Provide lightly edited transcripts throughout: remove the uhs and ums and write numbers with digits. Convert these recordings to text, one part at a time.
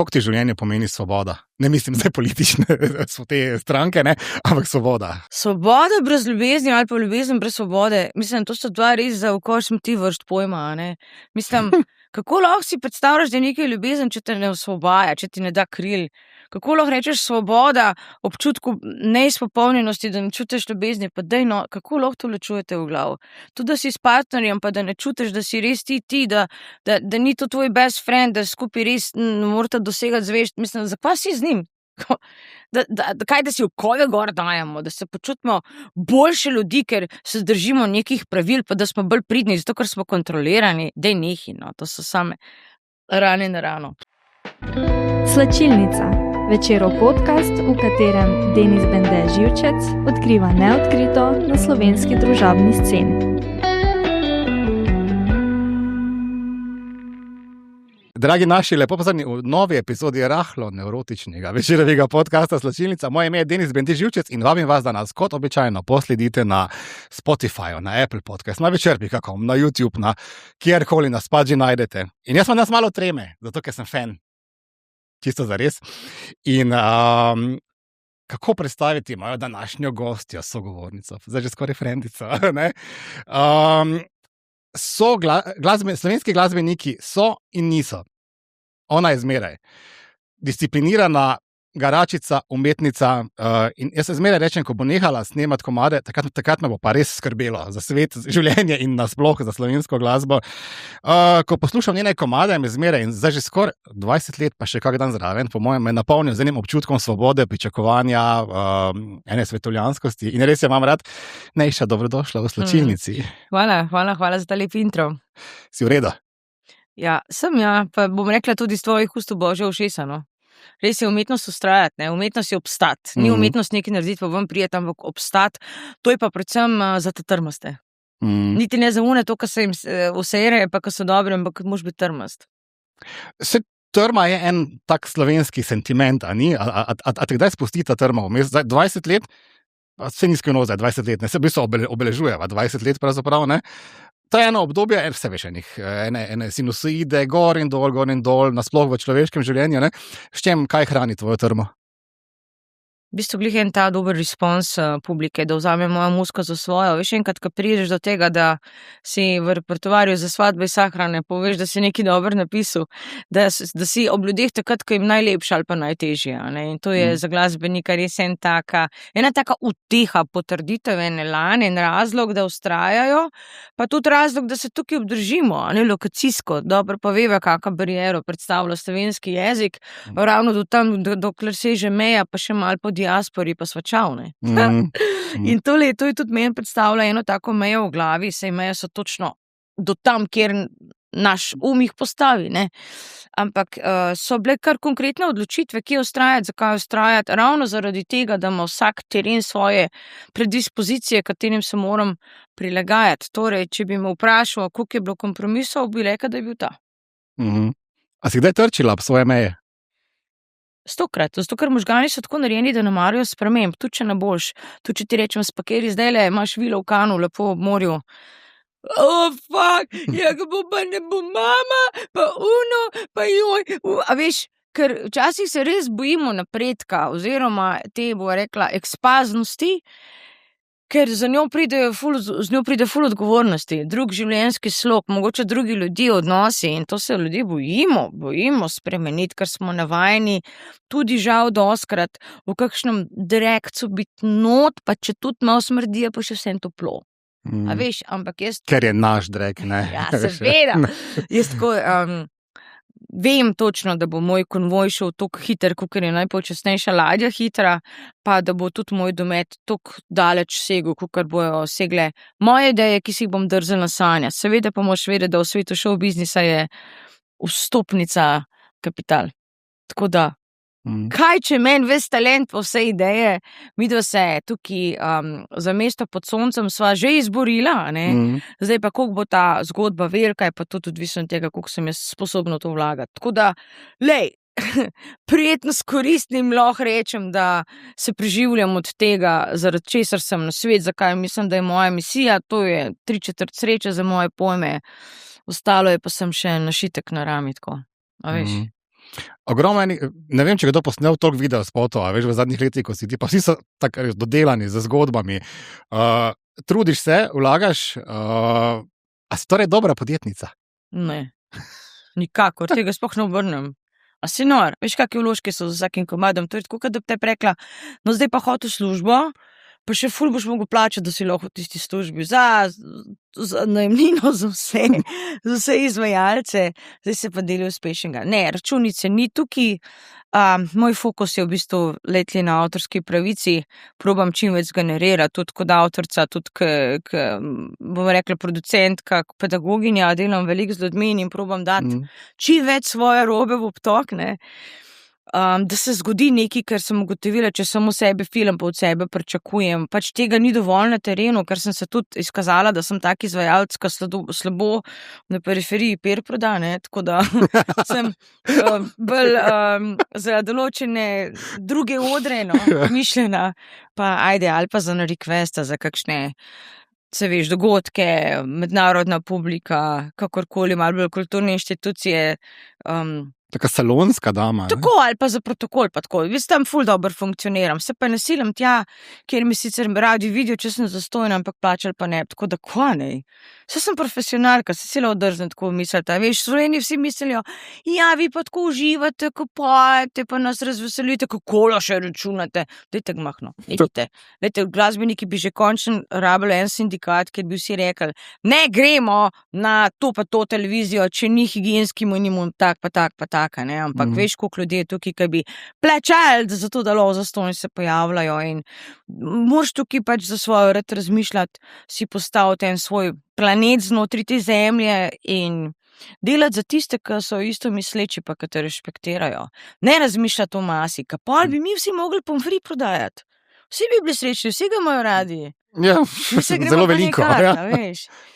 Koliko ti življenje pomeni svoboda? Ne mislim zdaj politične, so te stranke, ne, ampak svoboda. Svoboda brez ljubezni ali pa ljubezen brez svobode, mislim, to so dva res za v košem ti vrst pojma, ne. Mislim, kako lahko si predstavljaš, da je nekaj ljubezen, če te ne osvobaja, če ti ne da kril? Kako lahko rečeš svoboda občutku neizpopolnjenosti, da ne čutiš ljubezni, pa daj no, kako lahko to ločujete v glavo? Tudi, da si s partnerjem, pa da ne čutiš, da si res ti, da ni to tvoj best friend, da skupaj res ne morate dosegati zvešt, mislim, zakaj si z njim? Kaj, da si okove gor dajemo, da se počutimo boljše ljudi, ker se držimo nekih pravil, pa da smo bolj pridni, zato ker smo kontrolirani, daj nehi, no, to so same rane na rano. Slačilnica. Večerov podcast, v katerem Denis Bende Živčec odkriva neodkrito na slovenski družabni sceni. Dragi naši, lepo pozdravljeni v novi epizodi rahlo nevrotičnega večerovega podcasta Slačilnica. Moje ime je Denis Bende Živčec in vabim vas, da nas kot običajno posledite na Spotify, na Apple Podcast, na večer.com, na YouTube, na kjerkoli nas pač že najdete. In jaz imam nas malo treme, zato ker sem fan. Čisto zares. In kako predstaviti mojo današnjo gostjo, sogovornico, zdaj že skoraj frendico, ne? Slovenski glasbeniki so in niso. Ona je zmeraj disciplinirana garačica, umetnica, in jaz se zmeraj rečem, ko bo nehala snemati komade, takrat me bo pa res skrbelo za svet, življenje in nasploh za slovensko glasbo. Ko poslušam njene komade, me zmeraj in zdaj že skoraj 20 let, pa še kak dan zraven, po mojem, me napolnil z enim občutkom svobode, pričakovanja, ene svetovljanskosti in res je imam rad. Nejša, dobrodošla v Slačilnici. Hvala za ta lep intro. Si v redu? Ja, sem ja, pa bom rekla tudi z tvojih ust v božje ušesa, no. Res je umetnost ustrajati, ne? Umetnost je obstati. Ni umetnost nekaj narediti, pa vam prijeti, ampak obstati. To je pa predvsem za te trmaste. Niti ne za une to, kar se jim vsejre, pa kar so dobre, ampak moraš biti trmast. Se trma je en tak slovenski sentiment, a ni? A te kdaj spusti ta trma vmes? 20 let? Se ni skrivno zdaj 20 let, ne? Se v bistvu obeležujeva 20 let pravzaprav, ne? To je eno obdobje, vse veš, ene sinusoide, gor in dol, nasploh v človeškem življenju, ne? S čem, kaj hrani tvojo trmo? V bistvu glih en ta dober respons publike, da vzame mojo muziko za svojo. Veš, enkrat, ko prideš do tega, da si v repertoarju za svadbe in sahrane, poveš, da si nekaj dobro napisal, da si ob ljudeh takrat, ko jim najlepše ali pa najtežje. Ne? In to je za glasbenika res ena taka uteha, potrditev, en elan, en razlog, da vztrajajo, pa tudi razlog, da se tukaj obdržimo, ne lokacijsko, dobro pa veva, kakšno bariero predstavlja slovenski jezik, ravno do tam, dokler seže meja, pa še malo po diaspori pa svačal, ne. In to je tudi meni predstavlja eno tako mejo v glavi, saj meje so točno do tam, kjer naš jih postavi, ne. Ampak so bile kar konkretne odločitve, kje vztrajati, zakaj vztrajati, ravno zaradi tega, da ima vsak teren svoje predispozicije, katerim se moram prilagajati. Torej, če bi me vprašal, koliko je bilo kompromisov, bi rekel, da je bil ta. A si kdaj trčila ob svoje meje? 100-krat, zato ker možgani so tako narejeni, da ne marajo sprememb, tudi če ne boš, tudi če ti rečem spakeri, zdajle imaš vilo v Kanu, lepo ob morju. Fuck, ja ga bo pa ne bo mama, pa uno, pa joj, a veš, ker včasih se res bojimo napredka, oziroma te, bo rekla, ekspaznosti, ker z njo pride ful odgovornosti, drug življenjski slog, mogoče drugi ljudje, odnosi in to se ljudje bojimo spremeniti, ker smo navajeni tudi žal dostkrat v kakšnem direkcu biti not, pa če tudi malo smrdi, pa še vsem toplo. A veš, ampak jaz... Ker je naš drek, ne? Ja, seveda. Jaz tako... Vem točno, da bo moj konvoj šel toliko hiter, kakor je najpočasnejša ladja hitra, pa da bo tudi moj domet toliko daleč segel, kakor bojo segle moje ideje, ki si jih bom drzel na sanja. Seveda pa moraš vedeti, da v svetu show biznisa je vstopnica kapital. Tako da, kaj če meni ves talent pa vse ideje, midva se tukaj za mesto pod soncem sva že izborila, ne? Zdaj pa koliko bo ta zgodba velika, je pa tudi odvisno od tega, koliko sem jaz sposobna to vlagati. Tako da, prijetno s koristnim lahko rečem, da se preživljam od tega, zaradi česar sem na svet, zakaj mislim, da je moja misija, to je 3/4 sreče za moje pojme, ostalo je pa sem še našitek na rami, tako, a veš. Ogromno ne vem, če kdo posnel toliko videospotov, a veš, v zadnjih letih, ko si ti, pa vsi so tako res dodelani z zgodbami. Trudiš se, vlagaš, a si torej dobra podjetnica? Ne, nikakor, tega sploh ne obrnem. A si nor, veš, kakšne vložke so z vsakim komadom, to je tako, kot da bi te rekla, no zdaj pa hodi v službo, pa še ful boš mogel plačati, da si lahko v tisti službi za najemnino, za vse izvajalce, zdaj se pa deli uspešnega. Ne, računice ni tukaj, moj fokus je v bistvu letli na avtorski pravici, probam čim več generirati, tudi kot avtorca, tudi bomo rekla producentka, pedagoginja, delam veliko z ljudmi in probam dati čim več svoje robe v obtok, ne. Da se zgodi nekaj, ker sem ugotovila, če samo sebe film pa od sebe pričakujem. Pač tega ni dovolj na terenu, ker sem se tudi izkazala, da sem tak izvajalec, ki slabo na periferiji per proda, ne, tako da sem bolj za določene druge odre, no, mišljena, pa ajde, ali pa za na requesta, za kakšne, se veš, dogodke, mednarodna publika, kakorkoli, malo bolj kulturne inštitucije, Taka salonska dama. Tako, ali pa za protokol, pa tako. Jaz tam ful dobro funkcioniram. Se pa ne silim tja, kjer mi sicer radi vidijo, če sem zastojna, ampak plačali pa ne. Tako da kva ne. Saj sem profesionalka, se sila odrznem tako mislite. Veš, v Sloveniji vsi mislijo, ja, vi pa tako uživate, ko pojete, pa nas razveselite, kako še računate. Dajte gmahno, idite. Dajte, glasbeniki bi že končno rabili en sindikat, kjer bi vsi rekli, ne gremo na to pa to televizijo, če ni higienski minimum, tak pa tak pa tak. Ne? Ampak veš, koliko ljudi je tukaj, ki bi plačali za to, da lahko zastonj se pojavljajo in moraš tukaj pač za svojo rad razmišljati, si postaviti en svoj planet znotraj te zemlje in delati za tiste, ki so isto misleči, pa ki te respektirajo. Ne razmišljati o masi, ka pol bi mi vsi mogli pomfri prodajati. Vsi bi bili srečni, vsi ga imajo radi. Ja, zelo veliko. Ja.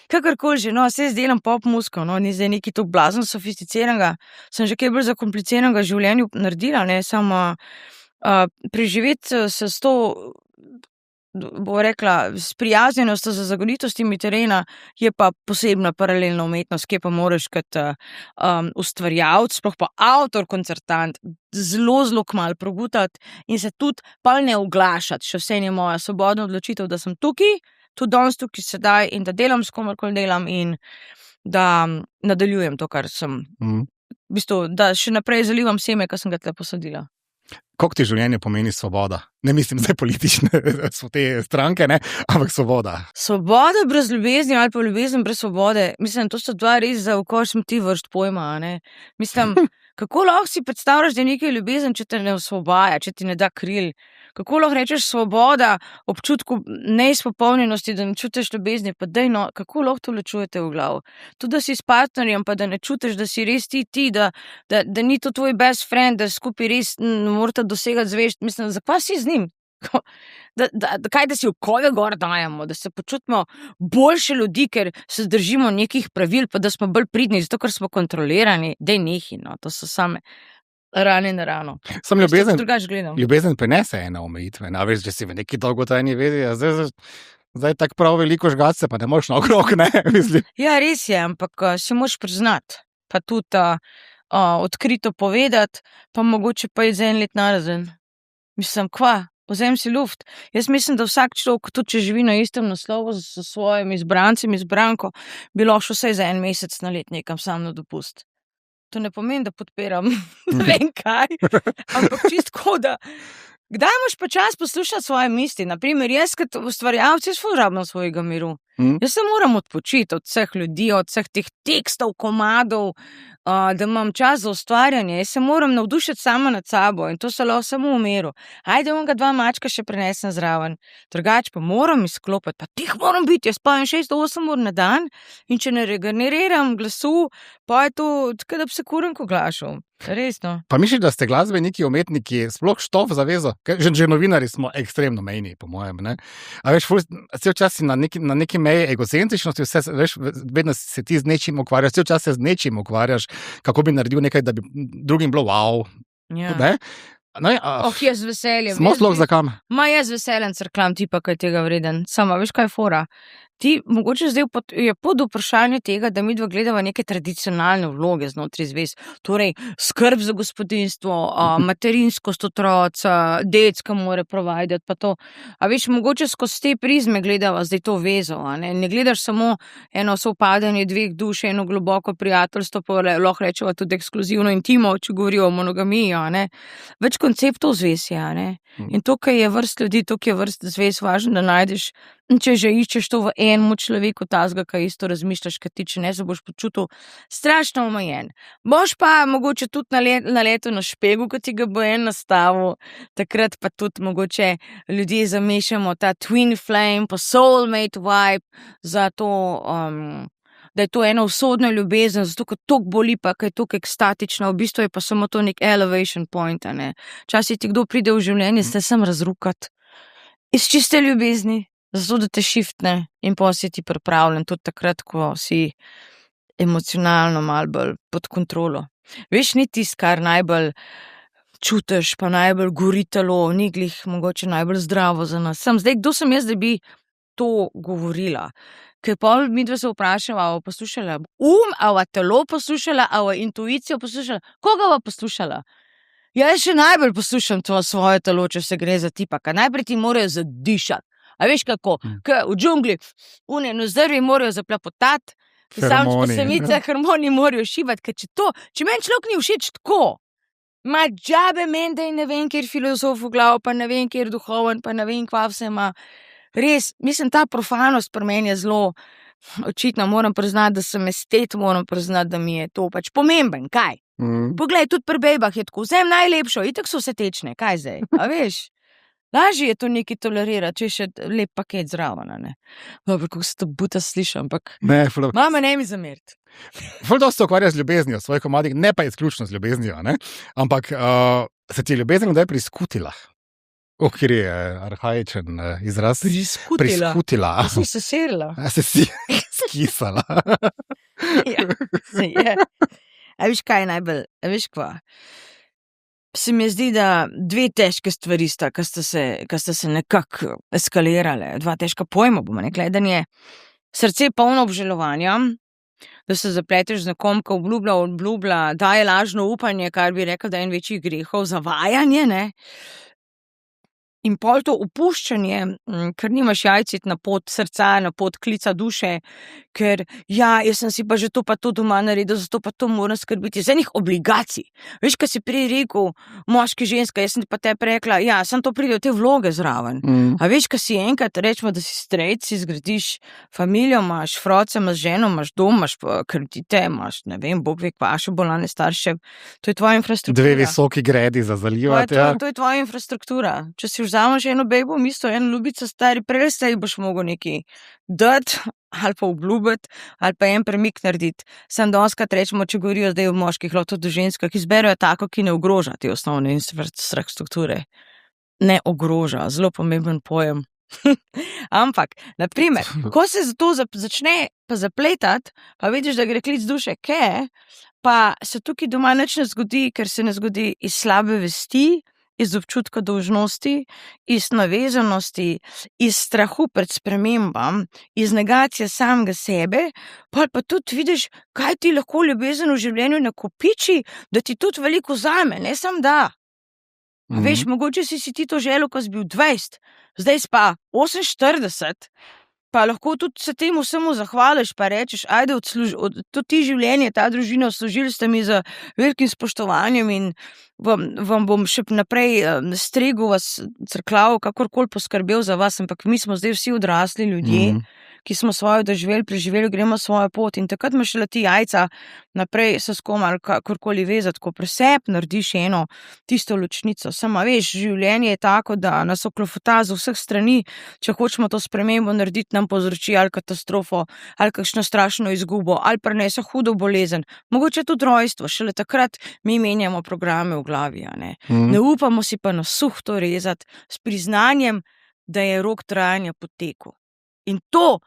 Kakorkoli že, no, se delam pop muziko, no, ni zdaj nekaj tako blazno sofisticiranega, sem že kaj bolj zakompliciranega v življenju naredila, ne, samo preživeti se s to, bo rekla, sprijaznjenostjo za zagonitostimi terena je pa posebna paralelna umetnost, ki pa moraš kot ustvarjalec, sploh pa avtor, koncertant, zelo kmalu progutati in se tudi pa ne oglašati, še vse je moja svobodna odločitev, da sem tukaj, tudi danes tukaj sedaj in da delam s komarkoli delam in da nadaljujem to, kar sem, v bistvu, da še naprej zalivam seme, ki sem ga tle posadila. Koliko ti življenje pomeni svoboda? Ne mislim zdaj politične, so te stranke, ne, ampak svoboda. Svoboda brez ljubezni ali pa ljubezen brez svobode, mislim, to so dva res za okolj ti vrst pojma, ne. Mislim, kako lahko si predstavljaš, da je nekaj ljubezen, če te ne osvobaja, če ti ne da kril? Kako lahko rečeš svoboda občutku neizpopolnjenosti, da ne čutiš ljubezni, pa dej no, kako lahko to ločujete v glavo? Tudi, da si s partnerjem, pa da ne čutiš, da si res ti, da ni to tvoj best friend, da skupaj res ne morate dosegati zvešt, mislim, zakaj si z njim? Kaj, da si okolje gor dajemo, da se počutimo boljše ljudi, ker se držimo nekih pravil, pa da smo bolj pridni, zato ker smo kontrolirani, dej nehi, no, to so same rane na rano. Sam ljubezen prenese ene omejitve, veš, če si v neki dolgotrajni vezi, zdaj tako prav veliko žgati se, pa ne moš na okrog, ne, mislim. Ja, res je, ampak si moš priznati, pa tudi odkrito povedati, pa mogoče pa je za en let narazen. Mislim, kva? Vzem si luft. Jaz mislim, da vsak človek, tudi če živi na istem naslovu s svojim izbrancem, izbranko, bi lahko vsaj za en mesec na let nekam sam na dopust. To ne pomeni, da podpiram ne vem kaj, ampak čistko, da kdaj imaš pa čas poslušati svoje misli? Naprimer, jaz kot ustvarjalec, jaz ful rabim svojega miru. Jaz se moram odpočiti od vseh ljudi, od vseh teh tekstov, komadov, da imam čas za ustvarjanje. Jaz se moram navdušiti sama nad sabo in to se lahko samo v miru. Ajde, onega 2 mačka še prenesem zraven. Drugače pa moram izklopiti, pa tih moram biti. Jaz spavim 6-8 ur na dan in če ne regeneriram glasu, pa je to, tako da bi se kurenko glašal. Resno. Pa misliš, da ste glasbeniki, umetniki, sploh štof zavezo? Že novinari smo ekstremno mejni, po mojem, ne? A veš, cel čas si na neki meji egocentričnosti, veš, vedno se ti z nečim ukvarjaš, cel čas se z nečim ukvarjaš, kako bi naredil nekaj, da bi drugim bilo wow. Ja. Ne? No, jaz z veseljem. Smo sploh za kam? Jaz z veseljem crklam tipa, kaj tega vreden. Sama, veš, kaj je fora? ti mogoče zdaj je pod vprašanje tega, da mi dva gledava neke tradicionalne vloge znotraj zvez. Torej, skrb za gospodinstvo, materinskost otroca, decka mora provajdati, pa to. A veš, mogoče skozi te prizme gledava zdaj to vezo, a ne? Ne gledaš samo eno sovpadanje dveh duš, eno globoko prijateljstvo, pa lahko rečeva tudi ekskluzivno intimo, če govorijo o monogamiji, a ne? Več konceptov zvez je, a ne? In tukaj je vrst ljudi, tukaj je vrst zvez važno, da najdeš. Če že iščeš to v enemu človeku, tazga, kaj isto razmišljaš, kaj ti, če ne se boš počutil strašno omejen. Boš pa mogoče tudi naletel na špegu, ko ti ga bo en nastavil, takrat pa tudi mogoče ljudje zamešamo ta twin flame, pa soulmate vibe, za to, da je to ena usodna ljubezen, zato ker toliko boli, pa kaj je toliko ekstatična, v bistvu je pa samo to nek elevation point, a ne. Včasih ti kdo pride v življenje, se sem razrukat. Iz čiste ljubezni. Zato, da te šiftne in pa si ti pripravljen tudi takrat, ko si emocionalno malo bolj pod kontrolo. Veš, ni tisto, kar najbolj čutiš, pa najbolj gori telo, ni glih mogoče najbolj zdravo za nas. Zdaj, kdo sem jaz, da bi to govorila? Ker pol midva se vprašala, a poslušala a telo poslušala, a intuicijo poslušala, koga va poslušala? Jaz še najbolj poslušam to svoje telo, če se gre za tipa, ker najprej ti morajo zadišati. A veš kako, v džungli, nozrvi morajo zaplapotati, harmoniji morajo šivati, ker če meni človek ni všeč tako, ma džabe meni, da je ne vem, kjer filozof v glavo, pa ne vem, kjer duhoven, pa ne vem, kva vse ima. Res, mislim, ta profanost pri meni je zelo očitna, moram priznati, da sem estet, moram priznati, da mi je to pač pomemben, kaj? Poglej, tudi pri bejbah je tako, vzem najlepšo, itak so vse tečne, kaj zdaj, a veš? Lažje je to nekaj tolerirati, če je še lep paket zraven, ne? Dobro, kako se to buta sliša, ampak mama ne mi zameriti. Ful dosti se ukvarja z ljubeznijo, svoj komadih, ne pa izključno z ljubeznijo, ne? Ampak se ti je ljubezen kdaj priskutila? Kjer je arhaičen izraz? Priskutila. A si se serila? A si si skisala. Ja, se je. A veš kaj najbolj, a veš kva? Se mi zdi, da dve težke stvari sta, ki sta se nekako eskalirale. Dva težka pojma, bomo rekli. Eden je srce polno obžalovanja, da se zapleteš z nekom, ko obljublja, daje lažno upanje, kar bi rekel, da je en večjih grehov, zavajanje, ne? In pol to opuščanje, ker nimaš jajcit na pot srca, na pot klica duše, ker jaz sem si pa že to pa to doma naredil, zato pa to moram skrbiti. Z enih obligacij. Veš, kaj si prej rekel, moški, ženska, jaz sem ti pa te rekla, sem to pride v te vloge zraven. A veš, kaj si enkrat, rečemo, da si strejc, si zgradiš familijo, imaš froce, imaš ženo, imaš dom, imaš kredite, imaš, ne vem, Bog ve, kvaše bolane starše. To je tvoja infrastruktura. Dve visoki gredi za zalivati, To je tvoja infrastruktura. Če si vzameš eno bejbo, isto eno ljubico stari, prej se boš mogel nekaj dati, ali pa obljubiti, ali pa en premik narediti. Sam danes rečemo, če govorijo zdaj o moških, lahko tudi o ženskah, ki izberejo tako, ki ne ogroža te osnovne infrastrukture. Ne ogroža, zelo pomemben pojem. Ampak, naprimer, ko se to začne pa zapletati, pa vidiš, da gre klic duše, pa se tukaj doma nič ne zgodi, ker se ne zgodi iz slabe vesti, iz občutka dolžnosti, iz navezanosti, iz strahu pred spremembam, iz negacije samega sebe, pa tudi vidiš, kaj ti lahko ljubezen v življenju nakopiči, da ti tudi veliko vzame, ne samo da. Veš, mogoče si ti to želel, ko si bil 20, zdaj si pa 48, pa lahko tudi se temu vsemu zahvališ, pa rečeš, ajde, to ti življenje, ta družina, služili ste mi z velikim spoštovanjem in vam bom še naprej stregel vas, crklav, kakorkoli poskrbel za vas, ampak mi smo zdaj vsi odrasli ljudje, ki smo svojo doživeli, preživeli, gremo svojo pot in takrat imaš šele ti jajca naprej se s kom ali kakorkoli vezati, ko presep narediš eno tisto ločnico. Sama veš, življenje je tako, da nas oklofota z vseh strani, če hočemo to spremembo narediti, nam povzroči ali katastrofo, ali kakšno strašno izgubo, ali prenese hudo bolezen, mogoče tudi rojstvo, šele takrat mi menjamo programe v glavi, ne? Ne upamo si pa na suh to rezati s priznanjem, da je rok trajanja potekel. In to,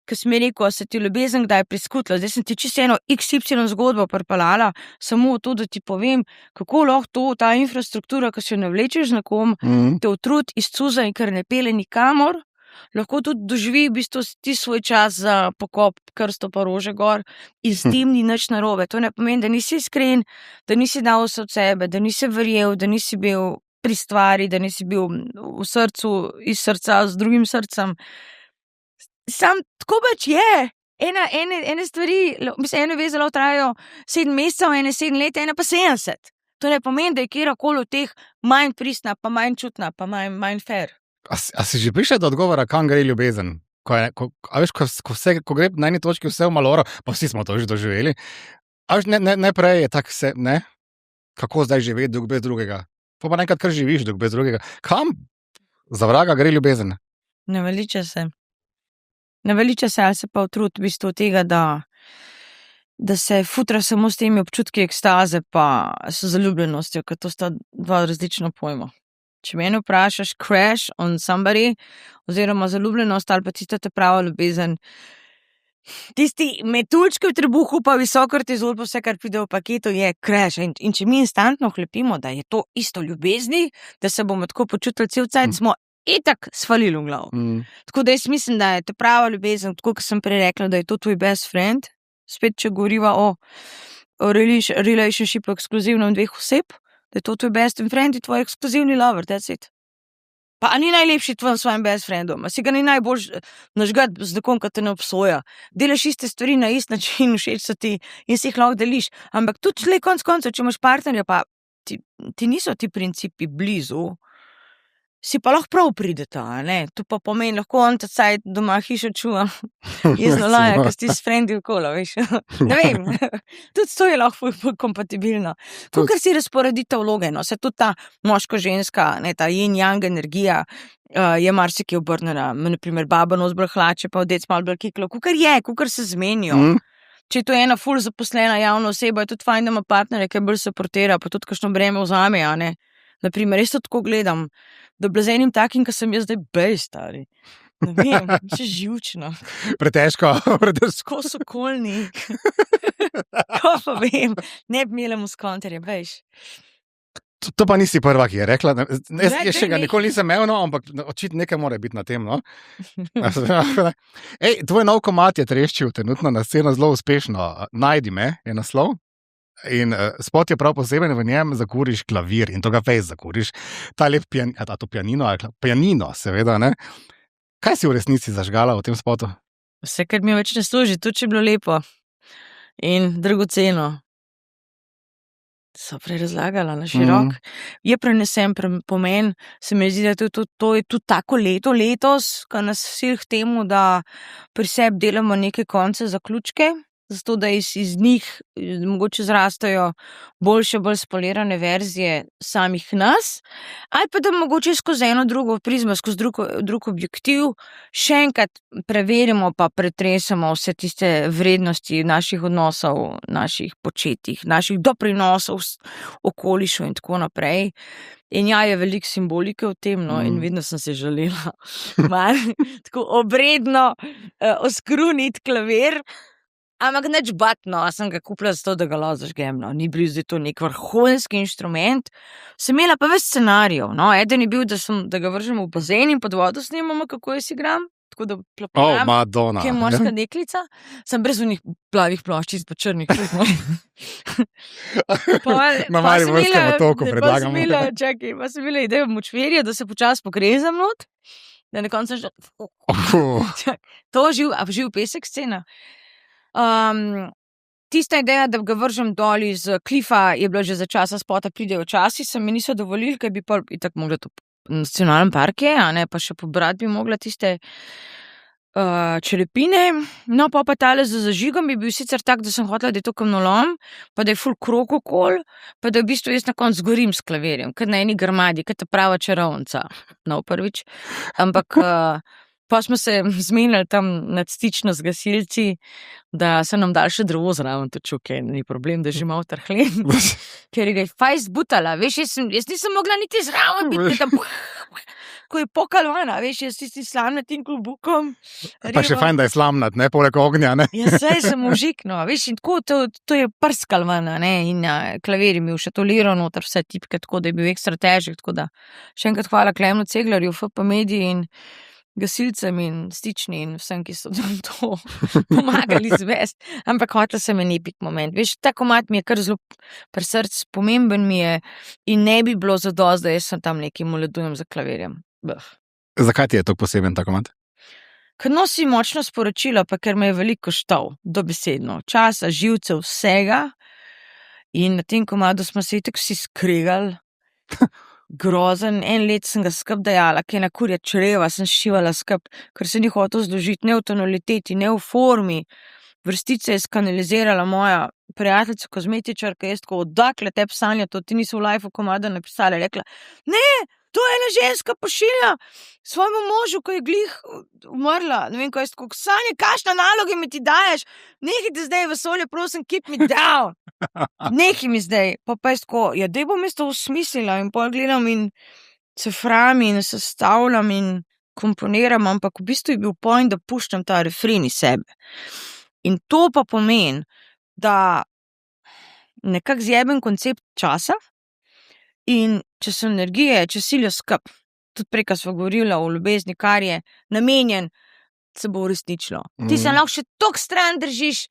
ki si mi rekel, se ti ljubezen kdaj priskutila, zdaj sem ti čisto eno XY zgodbo pripeljala, samo to, da ti povem, kako lahko ta infrastruktura, ki se jo navlečeš z nekom, te utrud izcuza in ker ne pele nikamor, lahko tudi doživi v bistvu ti svoj čas za pokop krsto pa rože gor in s tem ni nič narobe. To ne pomeni, da nisi iskren, da nisi dal vse od sebe, da nisi verjel, da nisi bil pri stvari, da nisi bil v srcu, iz srca, z drugim srcem. Sam tako pač je. Ene stvari, mislim, ene veze lahko trajajo 7 mesecev, ene 7 let, ene pa 70. To ne pomeni, da je kjerkoli od teh manj pristna, pa manj čutna, pa manj fair. A si že prišel do odgovora, kam gre ljubezen? Ko gre na eni točki vse v maloro, pa vsi smo to že doživeli. A veš, najprej je tako se, ne? Kako zdaj živeti drug brez drugega? Pa nekaj kar živiš drug brez drugega. Kam za vraga gre ljubezen? Ne veliča se, ali se pa utrud v bistvu tega, da se futra samo s temi občutki ekstaze pa s zaljubljenostjo, ker to sta dva različna pojma. Če mene vprašaš crash on somebody, oziroma zaljubljenost ali pa tista te prava ljubezen, tisti metuljčki v trebuhu pa visokortizol pa vse, kar pride v paketu, je crash. In če mi instantno hlepimo, da je to isto ljubezni, da se bomo tako počutili cel cajt, smo itak svalili v glavo. Tako da jaz mislim, da je te prava ljubezen, tako kot sem prej rekla, da je to tvoj best friend, spet če govoriva o relationshipu ekskluzivnem dveh oseb, da je to tvoj best friend in tvoj ekskluzivni lover, that's it. Pa ni najlepši tvoj svojim best friendom, a si ga ni najbolj nažgat z nekom, ki te ne obsoja. Delaš iste stvari na ist način, všeč so ti in si jih lahko deliš. Ampak tudi šle konc koncev, če imaš partnerja, pa ti niso ti principi blizu, si pa lahko prav prideta, ne? To pa pomeni, lahko on ta cajt doma hišo čuva jezno laja, ker si s frendi okola, veš. Ne vem, tudi to je lahko kompatibilno. Kakor si razporedita vloge, no, se tudi ta moško-ženska, ne, ta yin-yang energija je marsikaj obrnjena. Naprimer, baba nos bolj hlače, pa odec malo bolj kiklo, kakor se zmenijo. Če je to ena ful zaposlena javna oseba, je tudi fajn, da ima partnerja, ki bolj suportira, pa tudi kakšno breme vzame, a ne. Naprimer, jaz to tako gledam, da bila z enim takim, ki sem jaz zdaj bej stari. Ne vem, še živčno. Pretežko. Ko so kolni. Ko pa vem, ne bi imela muskonterja, veš. To pa nisi prva, ki je rekla. Jaz še ga nikoli nisem imel, no, ampak očitno nekaj mora biti na tem, no. Ej, tvoj nov komad je treščil trenutno na sceno zelo uspešno. Najdi me je naslov. In spot je prav poseben, v njem zakuriš klavir in to ga fejs zakuriš. Ta lep pianino, seveda, ne? Kaj si v resnici zažgala v tem spotu? Vse, kar mi več ne služi, tudi če je bilo lepo in dragoceno. So prej razlagala na širok. Je prenesen pomen, se mi zdi, da to je tudi tako leto letos, ko nas vsi k temu, da pri sebi delamo neke konce zaključke, zato da iz njih mogoče zrastajo boljše, bolj spolirane verzije samih nas, ali pa da mogoče skozi eno drugo prizmo, skozi drug objektiv, še enkrat preverimo pa pretresamo vse tiste vrednosti naših odnosov, naših početij, naših doprinosov okolišu in tako naprej. In ja, je veliko simbolike v tem, no, in vedno sem se želela malo tako obredno oskruniti klavir. Ampak neč batno, sem ga kupila zato, da ga lahko zažgem, no. Ni bil zdaj to nek vrhunski inštrument. Sem imela pa več scenarijev, no. Eden je bil, da ga vržemo v bazen in pod vodo snemamo, kako jaz igram. Tako da plapljam, Madonna. ki je morska deklica. Sem brez unih plavih ploščic pa črnih. Na Mariborskem otoku predlagamo. Pa sem imela idejo močverja, da se počasi pogrezam not, da na koncu že... To živ pesek scena. Tista ideja, da ga vržem dol iz klifa, je bila že za časa spota pridejo časi, se mi niso dovolili, ker bi pa itak mogla to nacionalnem parke, a ne, pa še pobrati bi mogla tiste čelepine. No, pa tale za zažigom bi bil sicer tak, da sem hotela, da je to kamnolom, pa da je ful krog okol, pa da v bistvu jaz na koncu zgorim s klavirjem, kot na eni grmadi, kot ta prava čarovnica. No, prvič. Ampak pa smo se zmenili tam nad stično z gasilci, da se nam dal še drevo zraven točuke, ni problem, da že malo trhlen. Ker je ga fajn zbutala, veš, jaz nisem mogla niti zraven biti, tam, ko je pokalvana, veš, jaz tisti slamnatim klubukom. Pa še fajn, da je slamnat, ne, poleg ognja, ne. Ja, saj sem užikno, veš, in tako to je prskalvana, ne, in klavir je bil še toliral noter vse tipke, tako da je bil ekstra težek, tako da še enkrat hvala Klemnu Ceglarju, FP Mediji in gasilcem in stični in vsem, ki so nam to pomagali izvesti. Ampak hotela sem en epik moment. Veš, ta komad mi je kar zelo pri srcu, pomemben mi je in ne bi bilo zadosti, da jaz sem tam nekaj moledujem za klavirjem. Zakaj ti je to poseben ta komad? Ker nosi močno sporočilo, pa ker me je veliko štal, dobesedno, časa, živcev, vsega. In na tem komadu smo se itak vsi skregali, grozen. En let sem ga skup dajala, ki je na kurja čreva, sem šivala skup, ker se ni hotel zložiti ne v tonaliteti, ne v formi. Vrstice je skanalizirala moja prijateljica kozmetičarka, jaz tako, odakle te psanja, to ti niso v lifeu komada napisali. Rekla, ne, to je ena ženska pošilja svojemu možu, ko je glih umrla. Ne vem, ko je tako, Sanja, kakšne naloge mi ti daješ? Nehajte zdaj vesolje, prosim, keep me down. Nehaj mi zdaj. Pa je tako, ja, dej bom jaz to usmislila in pol gledam in se frami in sestavljam in komponiram, ampak v bistvu je bil point, da puščam ta refren iz sebe. In to pa pomeni, da nekak zjeben koncept časa in če so energije, če silijo skup, tudi prej, ko smo govorili o ljubezni, kar je namenjen, se bo uresničilo. Ti se lahko še toliko stran držiš,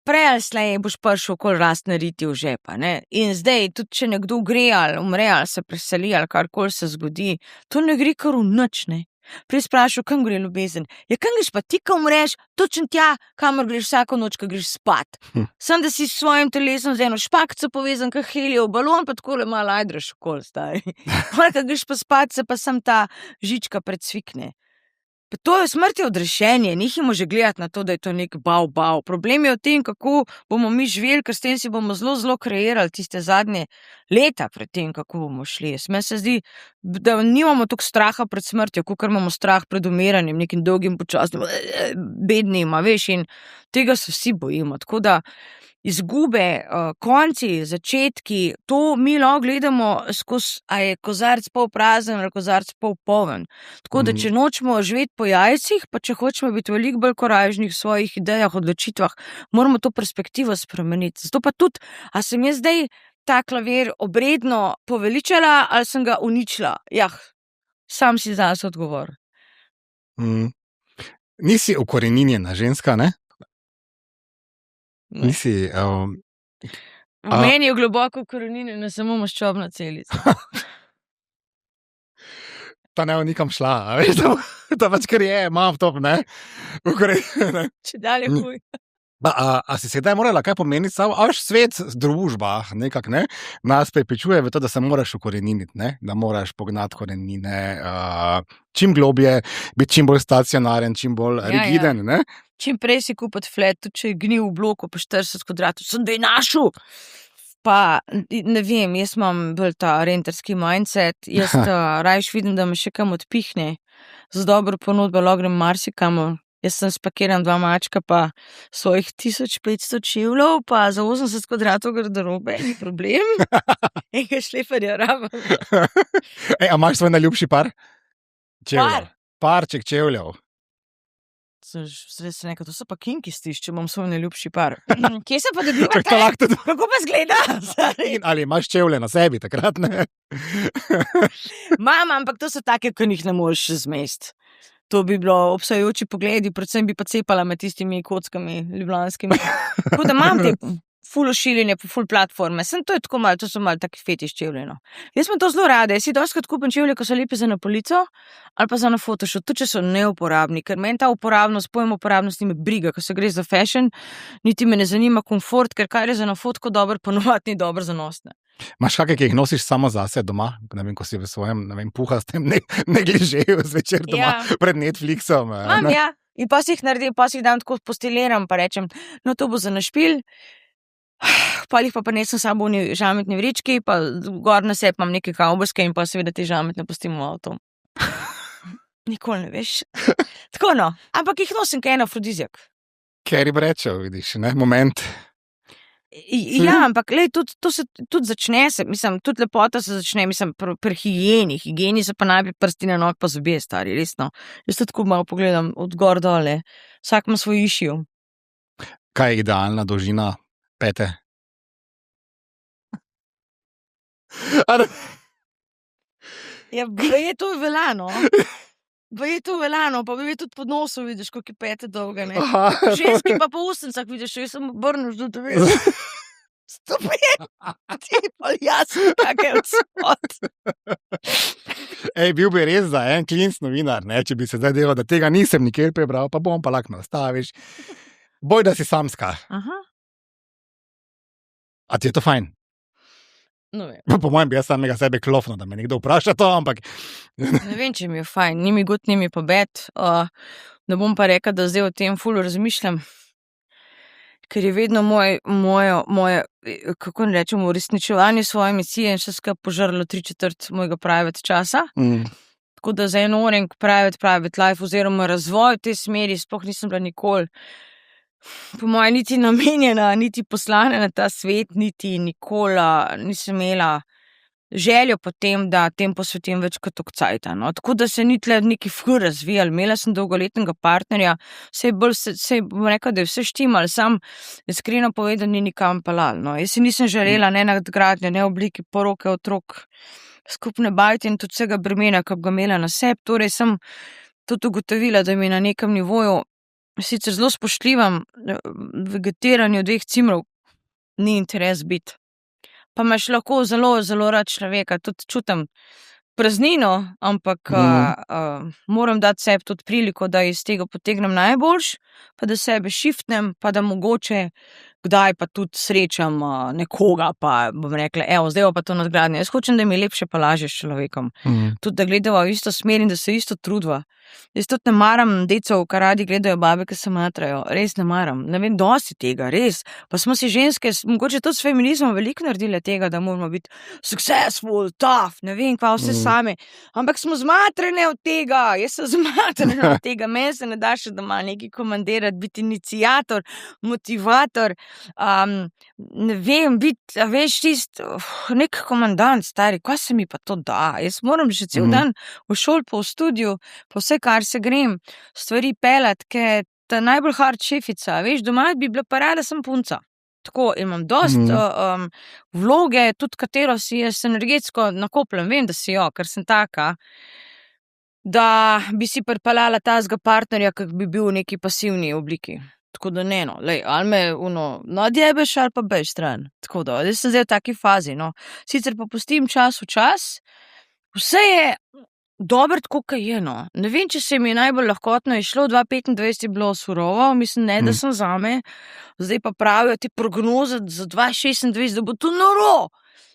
prej ali slej boš prišel okoli rastne riti v žepa. Ne? In zdaj, tudi če nekdo gre ali umre ali se preseli ali karkoli se zgodi, to ne gre kar v nič, ne. Prej sprašal, kam gre ljubezen. Ja, kam greš pa ti, ko umreš, točno tja, kamor greš vsako noč, ko greš spat. Sam, da si s svojim telesom z eno špakco povezan, kot helijev balon, pa takole malo ajdraš okoli, stari. Ko greš pa spat, se pa sam ta žička predsvikne. Pa to je smrt je odrešenje, nihimo že gledati na to, da je to nek bav. Problem je v tem, kako bomo mi živeli, ker s tem si bomo zelo kreirali tiste zadnje leta pred tem, kako bomo šli. Meni se zdi, da nimamo toliko straha pred smrtjo, kakor imamo strah pred umiranjem, nekim dolgim, počasnim, bednim, veš, in tega se vsi bojimo. Tako da izgube, konci, začetki, to mi lahko gledamo skozi, a je kozarc pol prazen ali kozarc pol poln. Tako da, če nočemo živeti po jajcih, pa če hočemo biti veliko bolj korajžni v svojih idejah, odločitvah, moramo to perspektivo spremeniti. Zato pa tudi, a sem jaz zdaj ta klavir obredno poveličala ali sem ga uničila? Jah, sam si zase odgovor. Nisi ukoreninjena ženska, ne? Nisi... V meni je globoko ukoreninjena samo maščobna celica. Ta ne bo nikam šla, a veš, to pač kar je, imam to, ne? Ukoreninjena. Če dalje huj. A si sedaj morala kaj pomeniti samo, a veš, svet, družba, nekak, ne, nas prepričuje v to, da se moraš ukoreniniti, ne, da moraš pognati korenine, čim globje, biti čim bolj stacionaren, čim bolj rigiden, ne. Čim prej si kupiti flat, tudi če je gnil v bloku po 40 kvadratov, sem da je našel. Pa, ne vem, jaz imam bolj ta renterski mindset, jaz rajš vidim, da me še kam odpihne, z dobro ponudbo lahko grem marsikamo. Jaz sem spakiran 2 mačka, pa svojih 1500 čevljev, pa za 80 kvadratov garderobe, ni problem. Enega šleferja rabam. A imaš svoj najljubši par? Par? Parček čevljev. Zdaj se nekaj, to so pa kinkistiš, če imam svoj najljubši par. Kje se pa dobiva te? Kako pa zgleda? Ali imaš čevlje na sebi, takrat ne? Mam, ampak to so take, ko njih ne moreš zmesti. To bi bilo obsajajoči pogledi, predvsem bi pa cepala med tistimi kockami ljubljanskimi. Tako da imam te ful ošiljenje po ful platforme. Sem to je tako malo, to so malo taki fetiš čevlje, no. Jaz sem to zelo rada, jaz si dostikrat kupim čevlje, ko so lepi za na polico ali pa za na Photoshop, tudi če so neuporabni, ker meni ta uporabnost, pojem uporabnost ni me briga, ko se gre za fashion, niti me ne zanima komfort, ker kaj je za na fotko dobro, ponovadi ni dobro za nosne. Imaš kakšne, ki jih nosiš samo zase doma? Ne vem, ko si v svojem, ne vem, puhastem negližeju zvečer doma pred Netflixom. Imam, ja. In pa si jih naredim, pa si jih dam tako postiliram, pa rečem, no to bo za našpil, pa jih pa nesem sabo v žametni vrečki, pa gor na sebi imam neke kavbojske in pa seveda te žametne pustim v avto. Nikoli ne veš. Tako no, ampak jih nosim kaj en afrodizijak. Carrie Bradshaw, vidiš, ne, moment. Ja, ampak lej, to se tudi začne, mislim, tudi lepota se začne, mislim, pri higieni se pa najprej prsti na nog pa zobje, stari, resno. Jaz tudi tako malo pogledam od gor dole, vsak ima svoj issue. Kaj je idealna dolžina pete? Ja, je to veljano. Je to veljano, pa je tudi pod nosom, vidiš, koliko je pete dolga, ne. Ženski pa po ustnicah, vidiš, jaz sem obrnil, že to veš. Stopim, ti pa jaz, kakaj odspod. Ej, bil bi res za en klinc novinar, ne, če bi se zdaj delal, da tega nisem nikjer prebral, pa bom pa lahko nastaviš. Boj, da si samska. Aha. A ti je to fajn? No, vem. Po mojem bi jaz samega sebe klofno, da me nekdo vpraša to, ampak... Ne vem, če mi je fajn, ni mi gut, ni mi pa bed. Ne bom pa rekel, da zdaj o tem ful razmišljam, ker je vedno moje, kako ne rečem, uresničevanje svoje misije in še skupaj požrlo 3/4 mojega private časa. Tako da za enoring private life oziroma razvoj v tej smeri sploh nisem bila nikoli, po moje, niti namenjena, niti poslana na ta svet, niti nikoli nisem imela željo potem, da tem posvetim več kot toliko cajta, no. Tako da se ni tle neki ful razvijal. Imela sem dolgoletnega partnerja, sej bom rekla, da je vse štimal, sam iskreno povedano ni nikam pelal, no. Jaz si nisem želela ne nadgradnje, ne obliki poroke, otrok, skupne bajte in tudi vsega bremena, ki bi ga imela na sebi. Torej sem tudi ugotovila, da mi na nekem nivoju, sicer zelo spoštljivam vegetiranju 2 cimrov, ni interes biti. Pa imaš lahko zelo, zelo rad človeka, tudi čutim praznino, ampak moram dati sebi tudi priliko, da iz tega potegnem najboljš, pa da sebe šiftnem, pa da mogoče kdaj pa tudi srečam nekoga, pa bom rekla, evo, zdaj pa to nadgradnje. Jaz hočem, da mi je lepše pa lažje s človekom. Tudi da gledava v isto smer in da se isto trudva. Jaz tudi ne maram decov, kar radi gledajo babe, ki se matrajo. Res ne maram. Ne vem, dosti tega, res. Pa smo si ženske, mogoče tudi s feminizmom veliko naredile tega, da moramo biti successful, tough, ne vem, kva vse same. Ampak smo zmatrene od tega. Jaz sem zmatrena od tega. Meni se ne da še doma neki komandirat, biti iniciator, motivator, ne vem, biti, veš, nek komandant, stari, kaj se mi pa to da? Jaz moram že cel dan v šoli, pa v studiu, pa vse, kar se grem, stvari pelat, ker ta najbolj hard šefica, veš, doma bi bila pa rada sem punca. Tako, imam dost vloge, tudi katero si jaz energetsko nakopljem, vem, da si jo, ker sem taka, da bi si pripeljala tazga partnerja, kak bi bil v neki pasivni obliki. Tako da ne, no, lej, ali me nadjebeš, ali pa bejš stran. Tako da, jaz sem zdaj v taki fazi, no. Sicer pa pustim čas v čas, vse je dobro, tako kaj je, no. Ne vem, če se mi je najbolj lahkotno išlo, 2025 je bilo surovo, mislim, ne, da sem zame, zdaj pa pravijo te prognoze za 2026, da bo to noro,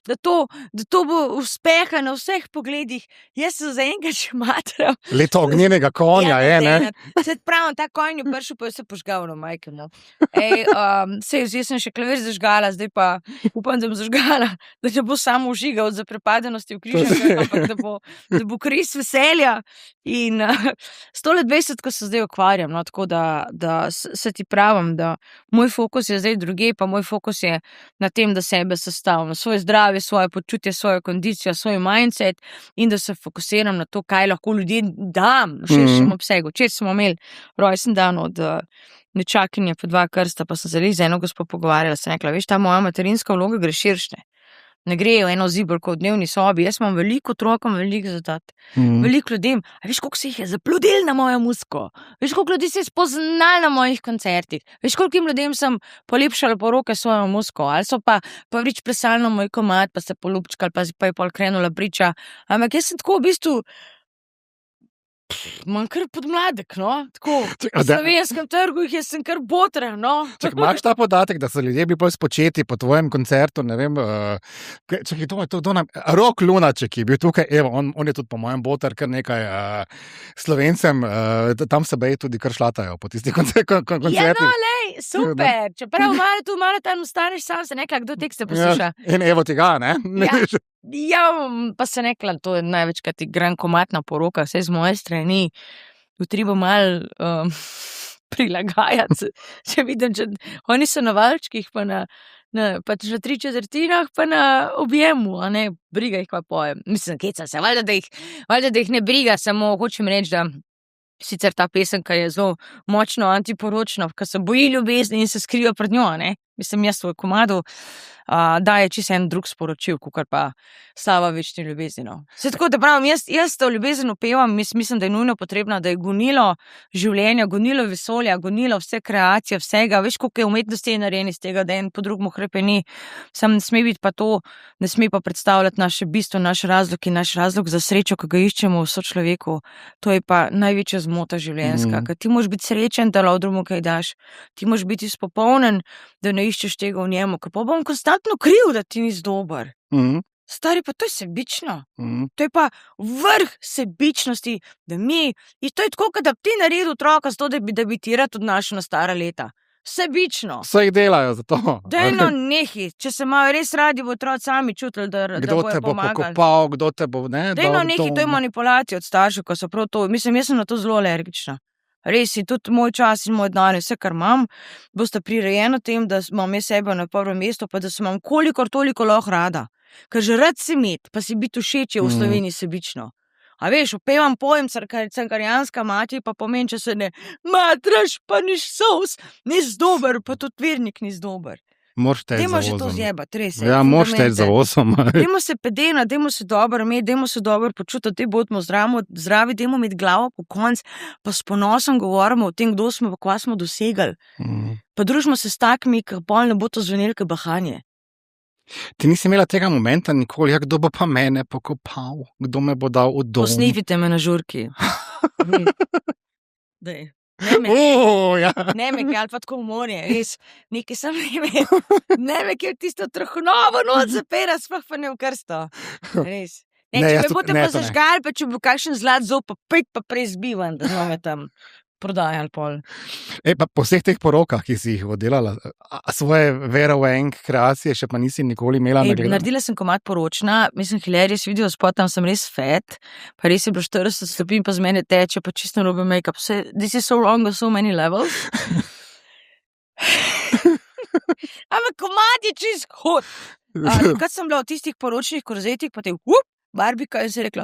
da to bo uspeha na vseh pogledih. Jaz sem zaenkrat še matral. Leto ognjenega konja je, ne? Se pravim, ta konj je prišel, pa je se požgal na majke, no. Jaz sem še klavir zažgala, zdaj pa upam, da bom zažgala, da ne bo samo užigal od zaprepadenosti v križankah, ampak da bo kris veselja. In 120, ko se zdaj ukvarjam, no, tako da se ti pravim, da moj fokus je zdaj drugje, pa moj fokus je na tem, da sebe sestavim, na svoje zdravje, svoje počutje, svojo kondicijo, svoj mindset in da se fokusiram na to, kaj lahko ljudem dam v širšem obsegu. Včeraj smo imeli rojsten dan od nečakinje po 2 krsta, pa sem z eno gospo pogovarjala, sem rekla, veš, ta moja materinska vloga gre širše. Ne gre v eno zibelko v dnevni sobi, jaz imam veliko otrokom, veliko zadati, veliko ljudem. A veš, koliko se jih je zaplodil na mojo muziko? Veš, koliko ljudi se je spoznal na mojih koncertih? Veš, koliko ljudem sem polepšala poroke svojo muziko? Ali so pa vrič plesali na moj komad, pa se polupčkali, pa je pol krenula priča. Ampak jaz sem tako v bistvu manj kar podmladek, no, tako, v slovenskem trgu jaz sem kar botra, no. Čak, imaš ta podatek, da so ljudje bili bolj spočeti po tvojem koncertu, ne vem, Rok Lunaček je bil tukaj, evo, on je tudi po mojem botar, kar nekaj Slovencem, tam se beji tudi kar šlatajo po tistih koncertih. Ja, no, lej, super, čeprav malo tam ostaneš sam, se nekaj, kdo tekste posluša. Ja, in evo tega, ne? Ja, pa se nekla, to je največkrat igram komat na porokah, vse z moje strani, jutri bo malo prilagajati, če vidim, če oni so na valčkih, pa na 3/4, pa na objemu, a ne, briga jih pa pojem. Mislim, keca se, valjda, da jih ne briga, samo hočem reči, da sicer ta pesemka je zelo močno antiporočna, ker se boji ljubezni in se skriva pred njo, ne. Mislim, jaz v komadu daje čisto en drug sporočil, kakor pa slava večni ljubezni. No. Se tako, da pravim, jaz to ljubezen upevam, mislim, da je nujno potrebno, da je gonilo življenja, gonilo vesolja, gonilo vse kreacije, vsega. Veš, koliko je umetnosti narejeno iz tega, da en po drugemu hrepeni. Sam ne sme biti pa to, ne sme pa predstavljati naše bistvo, naš razlog in naš razlog za srečo, ki ga iščemo v sočloveku. To je pa največja zmota življenjska. Ker ti moraš biti srečen, da drugemu kaj daš. Ti moraš biti izpopolnen, da ne iščeš tega v njemu. Ker pa bom konstantno kriv, da ti nisi dober. Stari, pa to je sebično. To je pa vrh sebičnosti, da mi, in to je tako, da bi ti naredil otroka s to, da bi ti rad odnašal na stara leta. Sebično. Vse jih delajo za to. Dejno nehi, če se imajo res radi, bo otroci sami čutili, da bojo pomagali. Kdo te bo pokopal, kdo te bo, ne? Dejno nehi, to je manipulacija od staršev, ko so prav to, mislim, jaz sem na to zelo alergična. Res in tudi moj čas in moj dan, vse, kar imam, boste prirejeno tem, da imam jaz sebe na prvem mestu, pa da se imam kolikor toliko lahko rada. Ker že rad si imeti, pa si biti všeč je v Sloveniji sebično. A veš, upevam pojem Cankarijanska mati, pa pomeni, če se ne matraš, pa niš sous, nis dober, pa tudi vernik nis dober. Moraš teči za Dajmo že vozom. to zjebati, res. Ja, moraš teči za vozom. Dajmo se pedena, dajmo se dobro imeti, dajmo se dobro počutiti, da bodimo zdravi, dajmo imeti glavo po konc, pa s ponosom govorimo o tem, kdo smo, pa kva smo dosegali. Pa družimo se s takimi, ki pol ne bo to zvenelo, kot bahanje. Ti nisi imela tega momenta nikoli, kdo bo pa mene pokopal, kdo me bo dal v dom. Posnivite me na žurki. Dej. Ja. Ne me, ali pa tako v morje, res, nekaj sem ne me, kjer tisto trhonovo noč zapera, sploh pa ne v krsto, res. Ne, če me bote pa zažgali, pa če bo kakšen zlat zob, pa pet pa prezbivan, da znome tam prodajali pol. Pa po vseh teh porokah, ki si jih oddelala, svoje Vera Wang kreacije še pa nisi nikoli imela nagledane? Naredila sem komad Poročna, mislim, hilarious video spot, tam sem res fat, pa res je bilo 40 stopinj, pa z mene teče, pa čisto narobe make-up. This is so wrong on so many levels. Ampak komad je čist hod. Kad sem bila v tistih poročnih korzetih, pa te barbika in se rekla,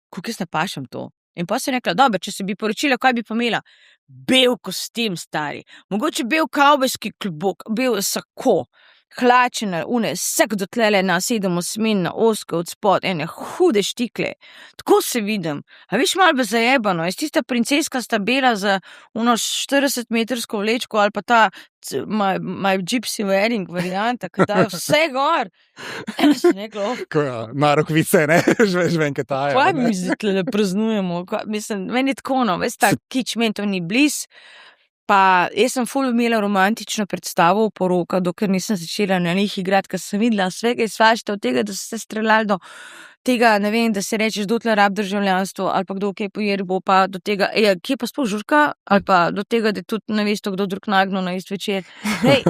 kako jaz ne pašem to. In pa se rekla, dobro, če se bi poročila, kaj bi pa imela? Bel kostim, stari. Mogoče bel kavbojski klobuk, bel sako, hlačene, vsek dotlele na 7 osmin, na oske od spod, ene hude štikle. Tako se vidim. A veš, malo bi zajebano. Jaz tista princeska sta bela za 40-metrsko vlečko ali pa ta my gypsy wedding varianta, ki dajo vse gor. Sem rekla, na rokvice, ne? Žvenke tajo. Kaj mi zdaj tle praznujemo? Mislim, meni je tako, no, veš, ta kič, meni to ni bliz. Pa jaz sem ful imela romantično predstavo v poroka, dokler nisem začela na njih igrati, ker sem videla svega iz svašta od tega, da so se streljali do tega, ne vem, da se rečeš, dotle rab državljanstvo, ali pa kdo kaj pojeri bo, pa do tega, kje pa sploh žurka, ali pa do tega, da je tudi nevesto, kdo drug nagno na ist večer. Hej,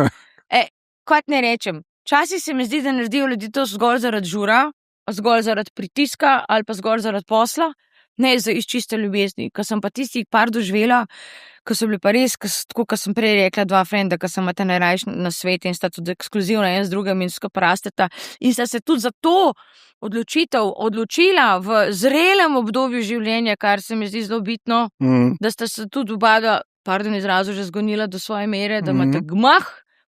kaj ne rečem, včasih se mi zdi, da naredijo ljudi to zgolj zaradi žura, zgolj zaradi pritiska, ali pa zgolj zaradi posla, ne za iz čiste ljubezni, ko sem pa tistih par doživela, ko so bili pa res, tako, ko sem prej rekla, 2 frenda, ko sem imate najrajši na svetu in sta tudi ekskluzivna en z drugim in skupaj rasteta in sta se tudi za to odločila v zrelem obdobju življenja, kar se mi zdi zelo bitno, da sta se tudi oba, pardon izrazu, že zgonila do svoje mere, da imate gmah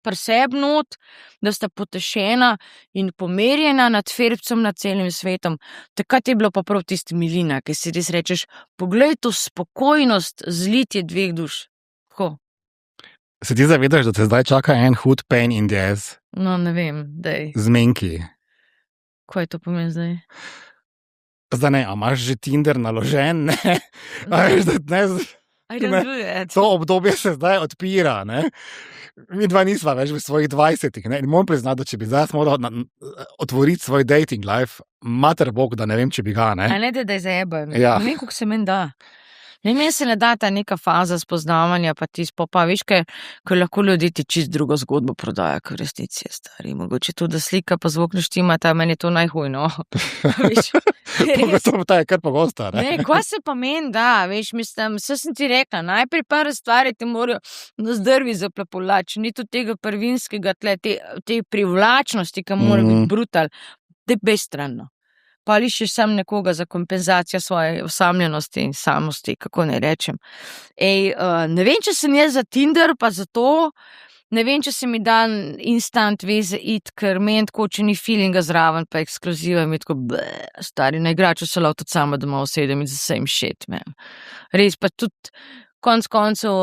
preseb not, da sta potešena in pomerjena nad ferbcem, nad celim svetom. Takrat je bilo pa prav tisti milina, ki si res rečeš, poglej to spokojnost, zlitje 2 duš. Tako. Se ti zavedaš, da te zdaj čaka en hud pain in the ass? No, ne vem, dej. Zmenki. Kaj to pomeni zdaj? Zdaj ne, a imaš že Tinder naložen, ne? A veš, da ne... I don't do that. To obdobje se zdaj odpira, ne? Mi dva nisva več v svojih 20-ih, ne? In moram priznati, da če bi zdaj moral otvoriti svoj dating life, mater bog, da ne vem, če bi ga, ne? A ne, da je zajebam. Ja. Ne vem, kako se meni da. Meni se ne da ta neka faza spoznavanja, pa ti spopa, veš, ker lahko ljudi ti čist drugo zgodbo prodaja, kot resnici je stari. Mogoče to, da slika pa zvok ne štima, meni je to najhujno. To je kar pogosto, ne? Ne, kaj se pa meni da, veš, mislim, vse sem ti rekla, najprej par stvari te morajo na zdrvi zaplapolati, ni to tega prvinskega tle, te privlačnosti, ki mora biti brutal, da je bestranno. Pa ali še sem nekoga za kompenzacijo svoje osamljenosti in samosti, kako ne rečem. Ne vem, če sem jaz za Tinder, pa za to, ne vem, če se mi da instant veze iti, ker meni tako, če ni feelinga zraven, pa ekskluziva, mi tako, stari, na igraču se lahko tudi sama doma usedem in the same shit, man. Res, pa tudi konc koncev,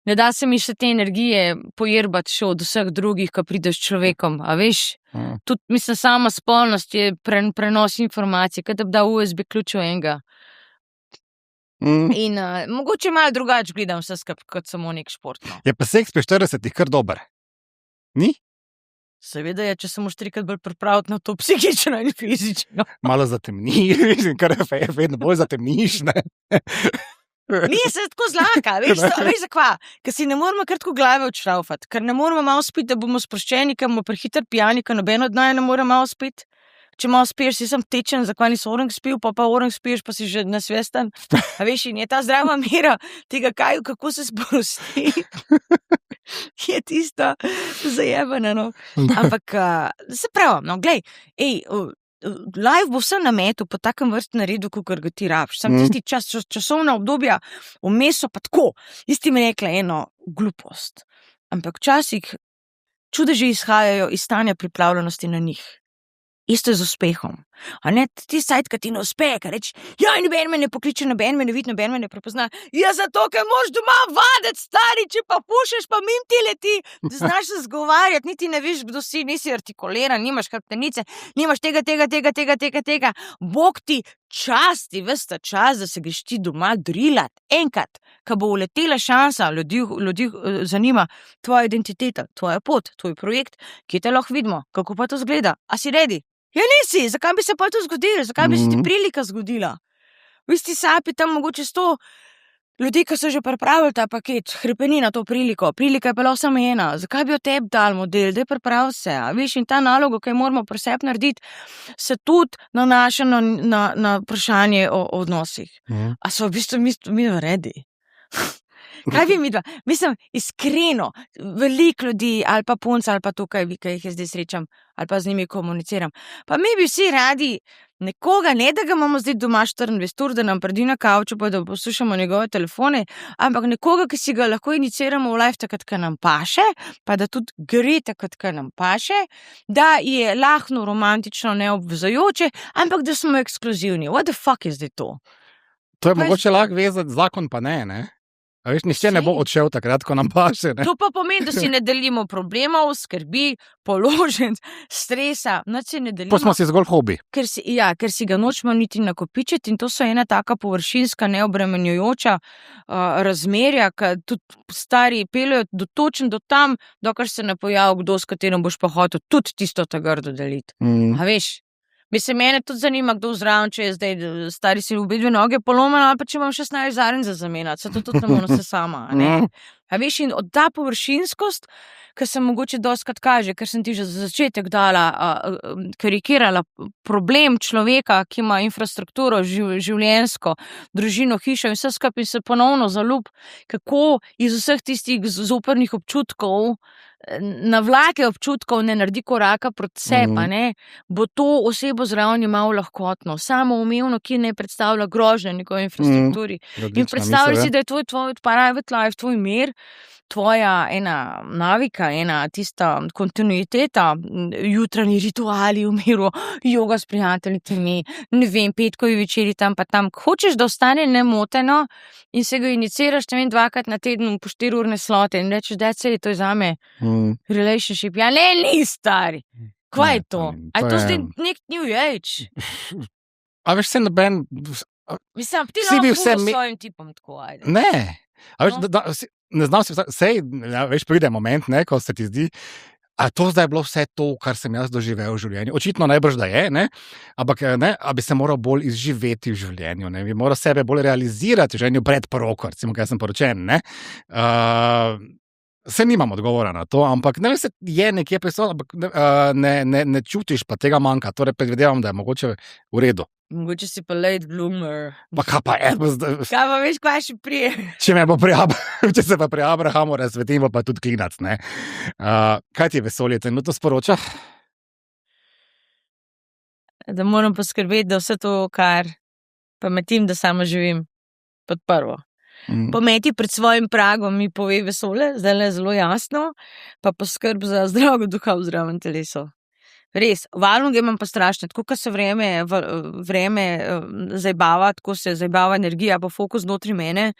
ne da se mi še te energije pojerbati še od vseh drugih, ko prideš s človekom, a veš, tudi, mislim, sama spolnost je prenos informacij, kaj da bi dal USB ključ v enega. In mogoče malo drugače gledam vse skupaj, kot samo nek šport. No. Je pa seks pri 40 kar dober. Ni? Seveda je, če se moraš trikrat bolj pripraviti na to psihično in fizično. Malo zatemniš, kar je vedno bolj zatemniš, ne? Ni se tako zlaka, veš zakva? Ker si ne moramo kar tako glave odšraufati, ker ne moramo malo spiti, da bomo sproščeni, ker bomo prehiter pijani, ker noben od naj ne more malo spiti. Če malo spiješ, si sem tečen, zakaj nisi orang spil, pa orang spiješ, pa si že nasvesten. A veš, in je ta zdrava mera tega, kako se sprosti. Je tisto zajebano, no. Ampak, se pravim, no, glej, live bo vse na metu, po takem vrstnem redu, kakor ga ti rabiš. Sam tisti časovna obdobja vmes so pa tako. Isti mi rekla eno glupost. Ampak včasih čudeži izhajajo iz stanja pripravljenosti na njih. Isto je z uspehom. A ne, ti sajt, kad ti ne uspe, kad reči, noben me ne pokliče, noben me ne vidi, noben me ne prepozna. Ja, zato, ker moraš doma vaditi, stari, če pa pušeš, pa mim ti leti. Znaš se zgovarjati, niti ne veš, kdo si, nisi artikuliran, nimaš hrbtenice, nimaš tega. Bog ti časti, ves ta čas, da se greš ti doma drilat. Enkrat, ko bo uletela šansa, ljudi zanima tvoja identiteta, tvoja pot, tvoj projekt, kje te lahko vidimo, kako pa to zgleda. A si ready? Ja, nisi, zakaj bi se pa to zgodilo, zakaj bi se ti prilika zgodila? V isti sapi tam mogoče 100 ljudi, ki so že pripravili ta paket, hrepeni na to priliko, prilika je bila samo ena, zakaj bi jo tebi dal model, da je pripravil se, a veš, in ta naloga, ki jo moramo pri sebi narediti, se tudi nanaša na vprašanje o odnosih. A so v bistvu mi ready? Kaj bi mi dva? Mislim, iskreno, veliko ljudi, ali pa punca, ali pa tukaj, ki jih zdaj srečam, ali pa z njimi komuniciram. Pa mi bi vsi radi nekoga, ne da ga imamo zdaj doma 24 ur, da nam predi na kavču, pa da poslušamo njegove telefone, ampak nekoga, ki si ga lahko iniciramo v live takrat, ko nam paše, pa da tudi gre takrat, ko nam paše, da je lahno, romantično, neobvezujoče, ampak da smo ekskluzivni. What the fuck je zdaj to? To je mogoče lahko vezati, zakon pa ne? A veš, nihče ne bo odšel takrat, ko nam paše, ne? To pa pomeni, da si ne delimo problemov, skrbi, položnic, stresa, nič si ne delimo. Pa smo si zgolj hobi. Ker si ga nočemo niti nakopičiti in to so ena taka površinska, neobremenjujoča razmerja, ki tudi stari peljejo točno do tam, dokler se ne pojavi kdo, s katerim boš pa hotel tudi tisto ta grdo deliti. A veš? Mislim, mene tudi zanima, kdo zraven, če je zdaj stari si v obidve noge polomena, ali pa če imam 16 zaren za zamenjati, se to tudi ne morem se sama, ne? A veš, in od ta površinskost, ki se mogoče dostkrat kaže, ker sem ti že za začetek dala, karikirala problem človeka, ki ima infrastrukturo, življenjsko, družino, hišo in vse skupaj in se ponovno zaljub, kako iz vseh tistih zoprnih občutkov navlake občutkov ne naredi koraka proti sebi, ne, bo to osebo zraven imel lahkotno, samoumevno, ki ne predstavlja grožnje njegovi infrastrukturi. In predstavlja si, da je tvoj private life, tvoj mir, tvoja ena navika, ena tista kontinuiteta, jutranji rituali v miru, joga s prijateljicami, ne vem, petkovi večeri tam pa tam. Hočeš, da ostane nemoteno in se ga iniciraš, ne vem, 2-krat na teden po 4-urne slote in rečeš, da je to za me relationship. Ja, ne, ni stari. Kaj je to? A je to zdaj nek new age? A veš, se noben... Mislim, ti lahko s svojim tipom tako, ajde. Ne. A veš, ne znam se vsej, veš, pride moment, ne, ko se ti zdi, a to zdaj je bilo vse to, kar sem jaz doživel v življenju. Očitno najbrž, da je, ne, ampak ne, a bi se moral bolj izživeti v življenju, ne, bi moral sebe bolj realizirati v življenju pred poroko, recimo, kaj sem poročen, ne. Se nimam odgovora na to, ampak ne vem, se je nekje prisotno, ampak ne čutiš pa tega manjka, torej predvidevam, da je mogoče v redu. Mogoče si pa late bloomer. Pa kaj pa je? Kaj pa veš, kaj še prije? Če se pa pri Abrahamu razsvetim, pa tudi klinac, ne. Kaj ti je vesolje trenutno sporoča? Da moram poskrbeti, da vse to, kar pametim, da sama živim pod prvo. Pometi pred svojim pragom, mi pove vesolje, zdaj je zelo jasno, pa poskrb za zdravo duha v zdravem telesu. Res, valnoge imam pa strašne, tako kot se vreme zajbava, tako se zajbava energija, pa fokus znotraj mene.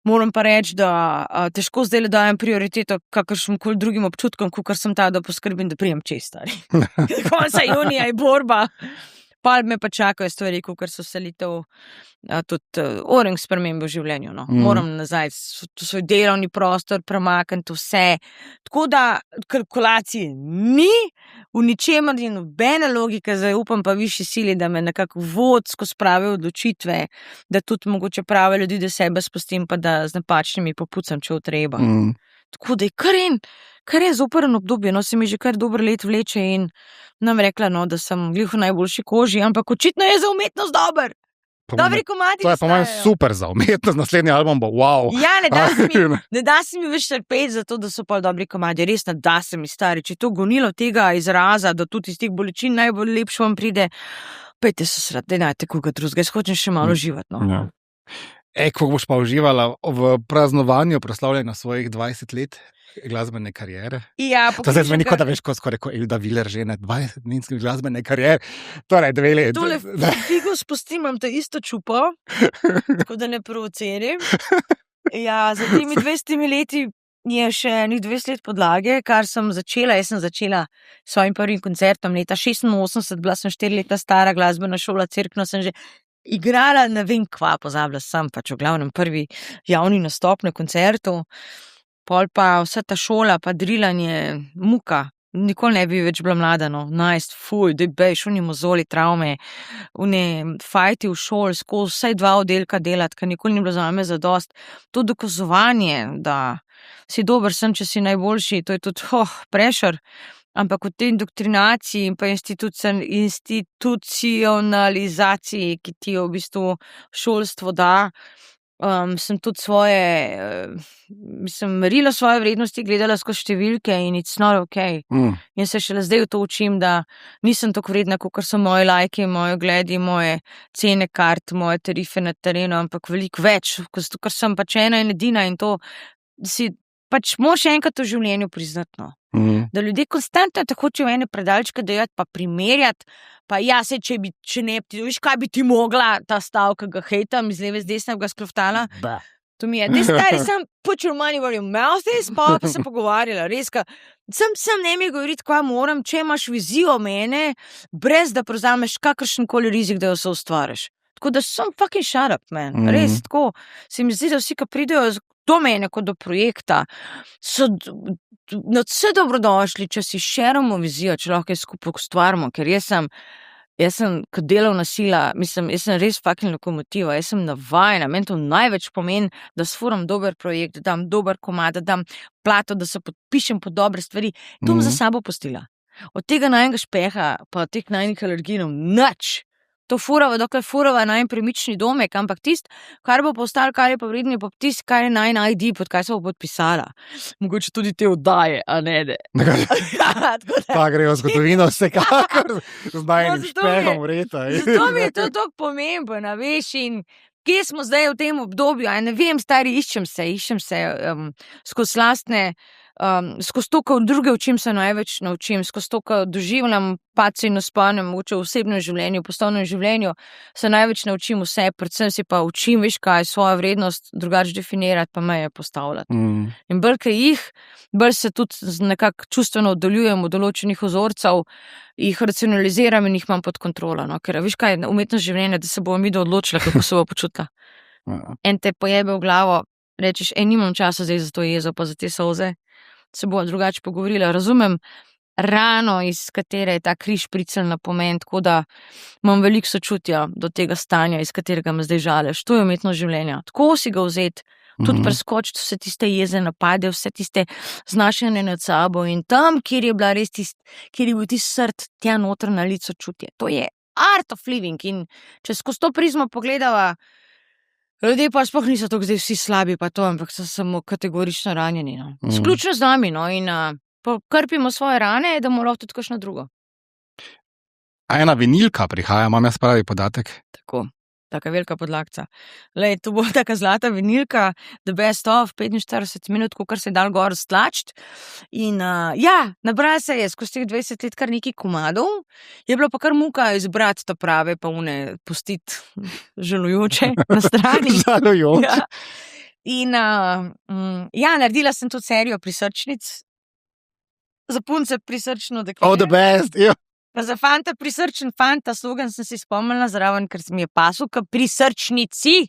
Moram pa reči, da težko zdaj le dajem prioriteto kakršnim koli drugim občutkom, kakor sem ta, da poskrbim, da prijem čez stari. Konca junija je borba. Pa me pa čakajo stvari, kakor so selitev, tudi orang spremembe v življenju. No. Moram nazaj svoj delovni prostor premakniti vse. Tako da kalkulacije ni, v ničemer ni nobene logike, zdaj upam pa višji sili, da me nekako vodsko spravi odločitve, da tudi mogoče prave ljudi, da sebe spustim, pa da z napačnimi popucam, če treba. Tako da je kar je zoprn obdobje, no se mi že kar dober let vleče in nam rekla, no, da sem glih v najboljši koži, ampak očitno je za umetnost dober. Dobri komadi. To je po mojem super za umetnost, naslednji album bo wow. Ja, ne da se mi več trpeti za to, da so pa dobri komadi, res ne da se mi stari, če to gonilo tega izraza, da tudi iz teh bolečin najbolj lepše vam pride, pejte se srati, dajte koga drugega, hočem še malo živati, no. Ja. Ko boš pa uživala v praznovanju proslavljanja svojih 20 let glasbene kariere? Ja, to zdaj zveni, kot da veš, ko skoraj kot Elda Viler že ne 20 dninske glasbene kariere, torej 2 let. Tole figo spustim, imam to isto čupo, tako da ne provocirim. Ja, za temi 20 leti je še ni 20 let podlage, kar sem začela. Jaz sem začela s svojim prvim koncertom leta 86, bila sem 4 leta stara, glasbena šola, Cerkno sem že igrala, ne vem kva, pozabila sem pač v glavnem prvi javni nastop na koncertu, pol pa vsa ta šola, pa drilanje, muka, nikoli ne bi več bila mlada, no, fuj, da bejš, oni mozoli, travme, oni fajti v šoli, skozi vsaj 2 oddelka delati, ker nikoli ni bilo za me zadost, to dokazovanje, da si dober sem, če si najboljši, to je tudi, pressure. Ampak v tej indoktrinaciji in pa institucionalizaciji, ki ti jo v bistvu šolstvo da, sem tudi merila svoje vrednosti, gledala skozi številke in it's not okay. In se šele zdaj to učim, da nisem tako vredna, kot so moje lajke, moje ogledi, moje cene kart, moje tarife na terenu, ampak veliko več, ker sem pač ena in edina in to si pač moraš enkrat v življenju priznati, no. Da ljudje konstantno tako hočejo ene predalčke dajati, pa primerjati, pa ja, se, če ne, viš, kaj bi ti mogla, ta stav, ki ga hejtam, iz leve, z desne ga skloftalala. To mi je, ne stari, sem put your money where your mouth is, pa sem pogovarjala, res, sem ne mi govoriti, kaj moram, če imaš vizijo mene, brez da prevzameš kakršenkoli rizik, da jo se ustvariš. Tako da sem fucking shut up, man, res, tako, se mi zdi, da vsi, ki pridejo do mene kot do projekta, so vse dobrodošli, če si šeramo vizijo, če lahko skupaj ustvarimo, ker jaz sem kot delovna sila, mislim, jaz sem res fucking lokomotiva, jaz sem navajena, meni to največ pomeni, da sfuram dober projekt, da dam dober komad, da dam plato, da se podpišem pod dobre stvari, to bom za sabo pustila. Od tega najnega špeha, pa od teh najnih alerginov, nič. To furava, dokler furava najem premični domek, ampak tist, kar bo postalo, kar je pa vredno, pa tist, kar je najn ID, pod kaj se bo podpisala. Mogoče tudi te oddaje, a ne de. Pa gre v zgodovino vsekakor z najnim špehom vreta. Zato mi je to tako pomembno, veš, in kje smo zdaj v tem obdobju, a ne vem, stari, iščem se skozi lastne, skozi to, ko druge učim, se največ naučim, skozi to, ko doživljam padce in naspane, mogoče v osebnem življenju, v poslovnem življenju, se največ naučim vse, predvsem si pa učim, veš kaj, svojo vrednost drugače definirati, pa meje postavljati. In bolj, kaj bolj se tudi nekako čustveno oddaljujem od določenih vzorcev, jih racionaliziram in jih imam pod kontrolo, no? Ker veš kaj, umetnost življenja, da se bomo mi odločila, kako se bo počutila. En te pojebe v glavo, rečeš, nimam časa zdaj za to jezo, pa za te solze, se bo drugače pogovorila. Razumem rano, iz katere je ta križ pricel na pomen, tako da imam veliko sočutja do tega stanja, iz katerega me zdaj žaleš. To je umetnost življenja. Tako si ga vzeti, tudi preskočiti vse tiste jeze napade, vse tiste znašanje nad sabo in tam, kjer je bila res kjer je bil tisti srd, tja noter na lico čutje. To je art of living in če skozi to prizmo pogledava, ljudje pa sploh niso tako zdaj vsi slabi, pa to, ampak so samo kategorično ranjeni. No. Sključno z nami, no, in pokrpimo svoje rane, da bomo lahko tudi kakšno drugo. A ena vinilka prihaja, imam jaz pravi podatek? Tako. taka velika podlagca. Lej, to bo taka zlata vinilka, the best of, 45 minut, kar se je dal gor stlačiti. In nabrala se je skozi teh 20 let kar nekaj komadov, je bilo pa kar muka izbrati ta prave, pa une pustiti žalujoče na strani. Žalujoče. Ja. In naredila sem tudi serijo prisrčnic, za punce prisrčno dekle. Oh, the best, ja. Pa za fanta prisrčen fanta, slogan sem si spomnila zraven, ker se mi je pasel, k prisrčnici,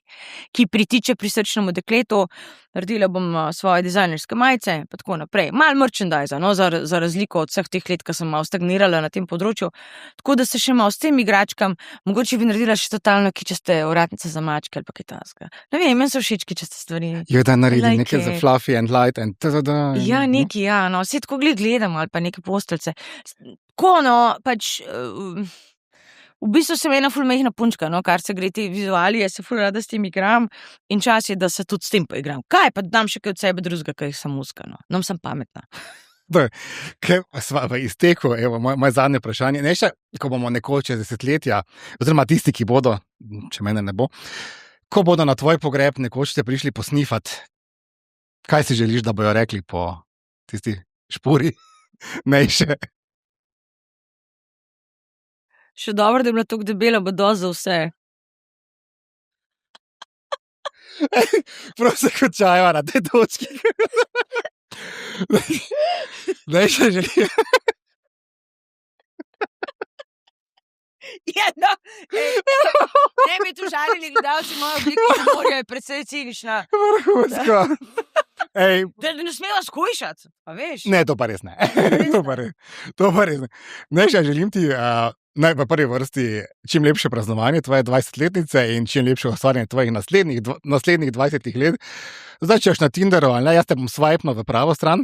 ki pritiče prisrčnemu dekletu. Naredila bom svoje dizajnerske majice, pa tako naprej. Malo merchandise, no, za razliko od vseh teh let, ko sem malo stagnirala na tem področju. Tako da se še malo s tem igračkam, mogoče bi naredila še totalno kičaste ovratnice za mačke ali pa kaj takega. Ne vem, meni so všeč kičaste stvari. Jo, da naredi Like nekaj za it. fluffy and light and Ja, neki, ja, no, vse tako gledam ali pa neke postelce. Tako, no, pač, v bistvu sem ena ful mehna punčka, no, kar se gre te vizualije, se ful rada s tem igram in čas je, da se tudi s tem poigram. Kaj pa dam še kaj od sebe drugega, kaj sem muska, no. Nam sem pametna. Ker sva v izteku, evo, moje zadnje vprašanje. Ne še, ko bomo nekoč čez desetletja, oziroma tisti, ki bodo, če mene ne bo, ko bodo na tvoj pogreb nekoč te prišli posnifat, kaj si želiš, da bojo rekli po tisti špuri? Ne še. Še dobro, da je bila tako debela, bo dosti za vse. Prav se končajva na tej točki. Ne še želim. Ja, no, ne bi tu žalili gledalci, moja oblika humorja je precej cinična. Vrhunsko. Ej, Da ne smeva skujšati, a veš? ne, to pa res ne. To pa res ne. Ne, še želim ti v prvi vrsti čim lepše praznovanje tvoje 20-letnice in čim lepše ustvarjanje tvojih naslednjih 20 let. Zdaj, če na Tinderu, ali ne, jaz te bom swipnil v pravo stran,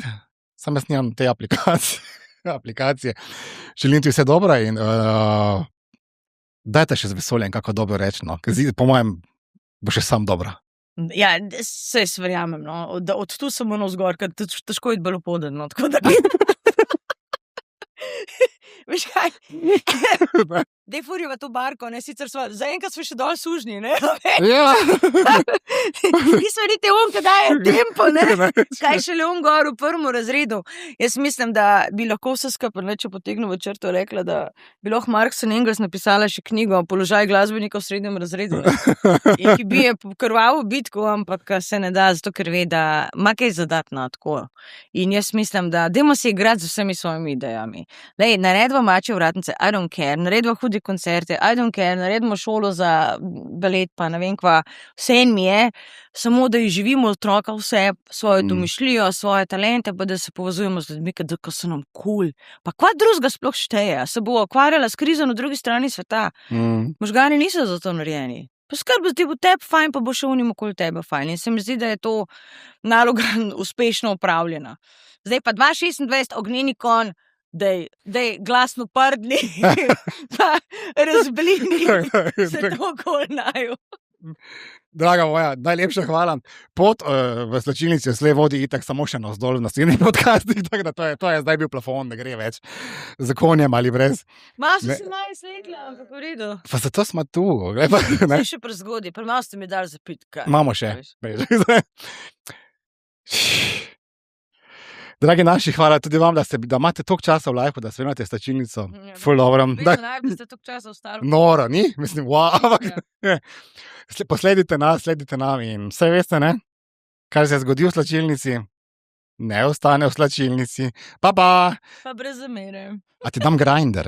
sam jaz nimam te aplikacije. Želim ti vse dobro in dajte še z vesoljem, kako dobro reči, no. Po mojem bo še sam dobro. Ja, se verjamem, no. Od tu samo navzgor, ker težko je bilo poden, no. Tako da... Veš kaj? Dej furiva to barko, ne, sicer sva, zaenkrat smo še dol sužnji, ne? Ja. Nismo niti ka daje tempo, ne? Kaj šele gor v prvem razredu. Jaz mislim, da bi lahko vse skupaj, ne, če potegnem v črto, rekla, da bi lahko Marx in Engels napisala še knjigo o položaju glasbenika v srednjem razredu. Ne? In ki bi je krvavo bitko, ampak se ne da, zato ker ve, da ima kaj zadatno tako. In jaz mislim, da dajmo se igrati z vsemi svojimi idejami. Lej, naredva mačje vratnice, I don't care, naredva hudi koncerte, I don't care, naredimo šolo za balet, pa ne vem kva, vse mi je, samo da živimo otroka vse, svojo domišljijo, svoje talente, pa da se povezujemo z ljudmi, ko so nam cool. Pa kva drugega sploh šteje, se bo ukvarjala s krizo na drugi strani sveta. Možgani niso za to narejeni. Poskrbi, da ti bo tebi fajn, pa bo še unim okoli tebe fajn. In se mi zdi, da je to naloga uspešno upravljena. Zdaj pa 2.26, ognjeni konj, dej glasno prdni, pa razblini, se to kol naju. Draga moja, najlepša hvala. Pot v slačilnici slej vodi itak samo še navzdol v naslednjih podcastih, tako da to je zdaj bil plafon, ne gre več za konjem ali brez. Malo so se naj slegla, ampak v redu. Pa zato smo tu. Zdaj še prezgodi, premalo ste mi dali zapit. Imamo še. Dragi naši, hvala tudi vam, da imate toliko časa v lifeu, da spremljate slačilnico. Ful dobro. Najbolj ste toliko časa ostali. Noro, ni? Mislim, wow. Posledite nas, sledite nam in vse veste, ne? Kar se zgodi v slačilnici, ne ostane v slačilnici. Pa. Pa brez zamere. A ti dam grinder?